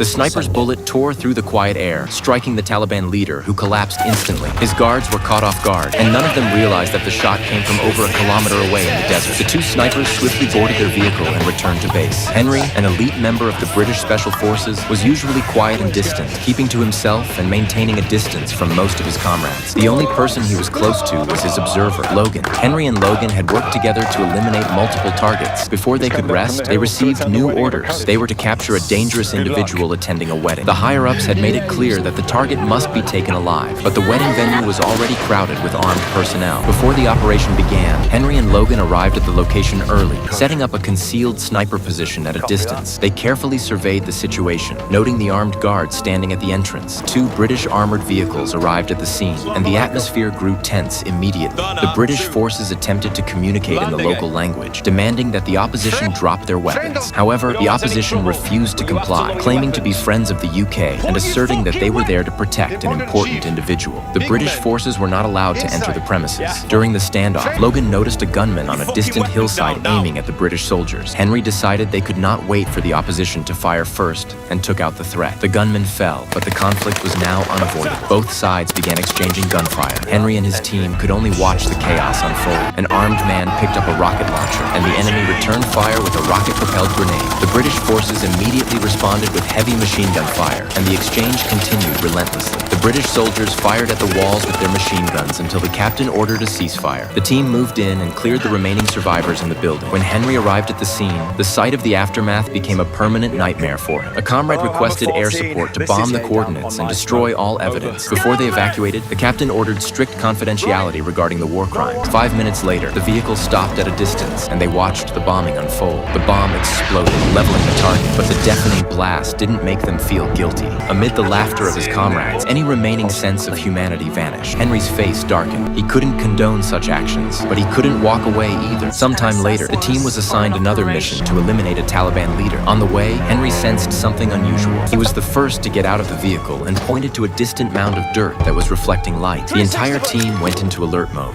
The sniper's bullet tore through the quiet air, striking the Taliban leader, who collapsed instantly. His guards were caught off guard, and none of them realized that the shot came from over a kilometer away in the desert. The two snipers swiftly boarded their vehicle and returned to base. Henry, an elite member of the British Special Forces, was usually quiet and distant, keeping to himself and maintaining a distance from most of his comrades. The only person he was close to was his observer, Logan. Henry and Logan had worked together to eliminate multiple targets. Before they could rest, they received new orders. They were to capture a dangerous individual attending a wedding. The higher-ups had made it clear that the target must be taken alive, but the wedding venue was already crowded with armed personnel. Before the operation began, Henry and Logan arrived at the location early, setting up a concealed sniper position at a distance. They carefully surveyed the situation, noting the armed guards standing at the entrance. Two British armored vehicles arrived at the scene, and the atmosphere grew tense immediately. The British forces attempted to communicate in the local language, demanding that the opposition drop their weapons. However, the opposition refused to comply, claiming to be friends of the UK and asserting that they were there to protect an important individual. The British forces were not allowed to enter the premises. During the standoff, Logan noticed a gunman on a distant hillside aiming at the British soldiers. Henry decided they could not wait for the opposition to fire first and took out the threat. The gunman fell, but the conflict was now unavoidable. Both sides began exchanging gunfire. Henry and his team could only watch the chaos unfold. An armed man picked up a rocket launcher, and the enemy returned fire with a rocket-propelled grenade. The British forces immediately responded with heavy machine gun fire, and the exchange continued relentlessly. The British soldiers fired at the walls with their machine guns until the captain ordered a ceasefire. The team moved in and cleared the remaining survivors in the building. When Henry arrived at the scene, the sight of the aftermath became a permanent nightmare for him. A comrade requested air support to bomb the coordinates and destroy all evidence. Before they evacuated, the captain ordered strict confidentiality regarding the war crimes. 5 minutes later, the vehicle stopped at a distance, and they watched the bombing unfold. The bomb exploded, leveling the target, but the deafening blast didn't make them feel guilty. Amid the laughter of his comrades, any remaining sense of humanity vanished. Henry's face darkened. He couldn't condone such actions, but he couldn't walk away either. Sometime later, the team was assigned another mission to eliminate a Taliban leader. On the way, Henry sensed something unusual. He was the first to get out of the vehicle and pointed to a distant mound of dirt that was reflecting light. The entire team went into alert mode.